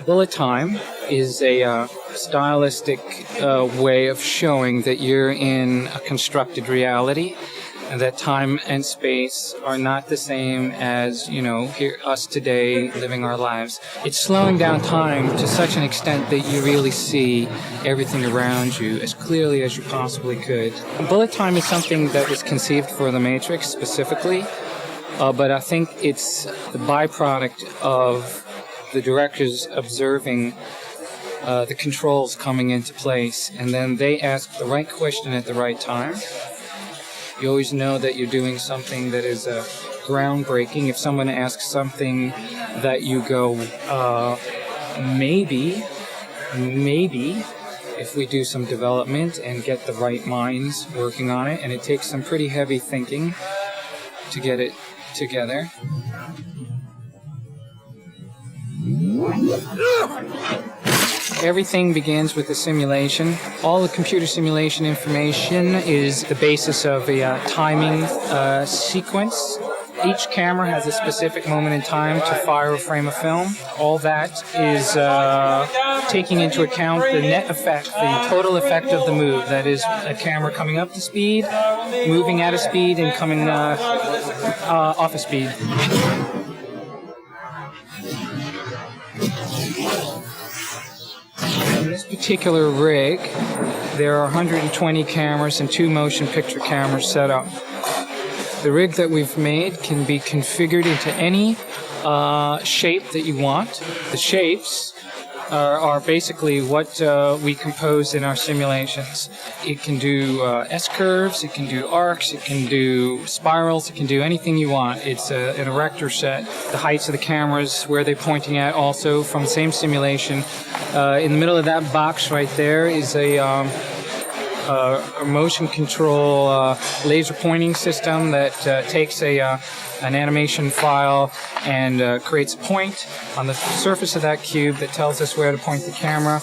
Bullet time is a stylistic way of showing that you're in a constructed reality, and that time and space are not the same as, here, us today living our lives. It's slowing down time to such an extent that you really see everything around you as clearly as you possibly could. Bullet time is something that was conceived for The Matrix specifically, but I think it's the byproduct of the directors observing the controls coming into place, and then they ask the right question at the right time. You always know that you're doing something that is groundbreaking. If someone asks something that you go, maybe, if we do some development and get the right minds working on it, and it takes some pretty heavy thinking to get it together. Everything begins with a simulation. All the computer simulation information is the basis of a timing sequence. Each camera has a specific moment in time to fire a frame of film. All that is taking into account the net effect, the total effect of the move. That is a camera coming up to speed, moving at a speed, and coming off a speed. In this particular rig, there are 120 cameras and 2 motion picture cameras set up. The rig that we've made can be configured into any shape that you want. The shapes are basically what we compose in our simulations. It can do S-curves, it can do arcs, it can do spirals, it can do anything you want. It's an erector set. The heights of the cameras, where they're pointing at, also from the same simulation. In the middle of that box right there is a motion control laser pointing system that takes an animation file and creates a point on the surface of that cube that tells us where to point the camera.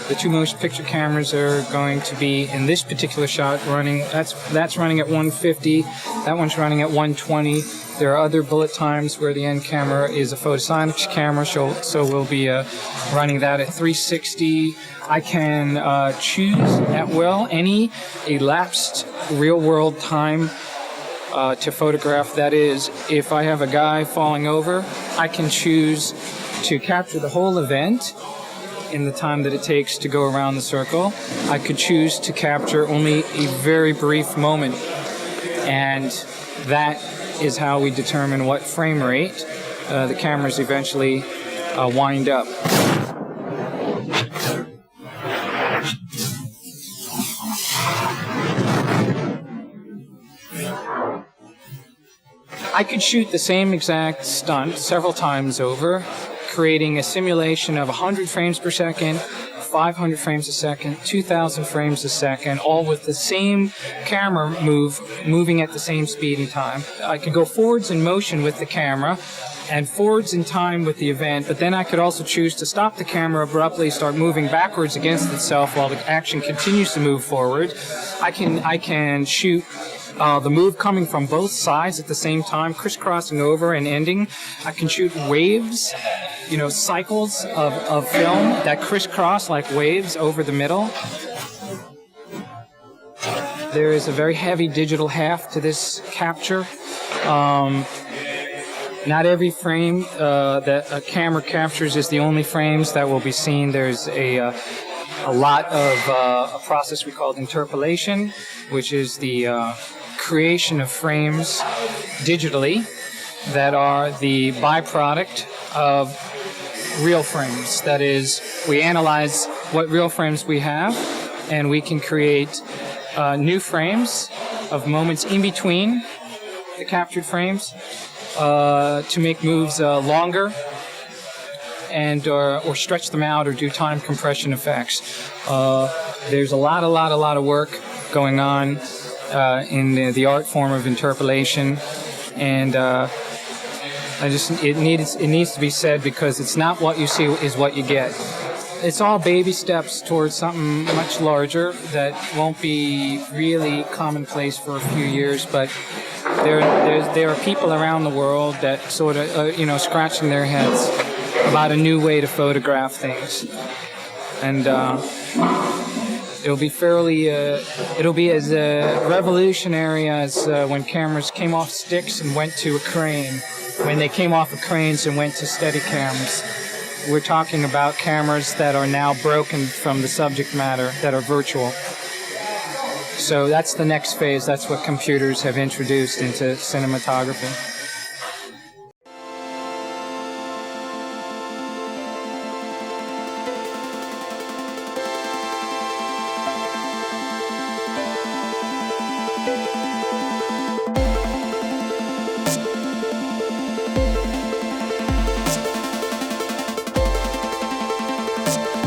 The 2 motion picture cameras are going to be, in this particular shot, running. That's running at 150. That one's running at 120. There are other bullet times where the end camera is a photosonics camera, so we'll be running that at 360. I can choose at will any elapsed real-world time to photograph. That is, if I have a guy falling over, I can choose to capture the whole event in the time that it takes to go around the circle. I could choose to capture only a very brief moment, and that is how we determine what frame rate the cameras eventually wind up. I could shoot the same exact stunt several times over, creating a simulation of 100 frames per second, 500 frames a second, 2,000 frames a second, all with the same camera moving at the same speed and time. I could go forwards in motion with the camera and forwards in time with the event, but then I could also choose to stop the camera abruptly, start moving backwards against itself while the action continues to move forward. I can shoot the move coming from both sides at the same time, crisscrossing over and ending. I can shoot waves, cycles of film that crisscross like waves over the middle. There is a very heavy digital heft to this capture. Not every frame that a camera captures is the only frames that will be seen. There's a lot of a process we call interpolation, which is the creation of frames digitally that are the byproduct of real frames. That is, we analyze what real frames we have, and we can create new frames of moments in between the captured frames to make moves longer and or stretch them out or do time compression effects. There's a lot of work going on in the art form of interpolation, and it needs to be said because it's not what you see is what you get. It's all baby steps towards something much larger that won't be really commonplace for a few years, but there are people around the world that sort of scratching their heads about a new way to photograph things. And it'll be as revolutionary as when cameras came off sticks and went to a crane, when they came off of cranes and went to steady cams. We're talking about cameras that are now broken from the subject matter, that are virtual. So that's the next phase. That's what computers have introduced into cinematography.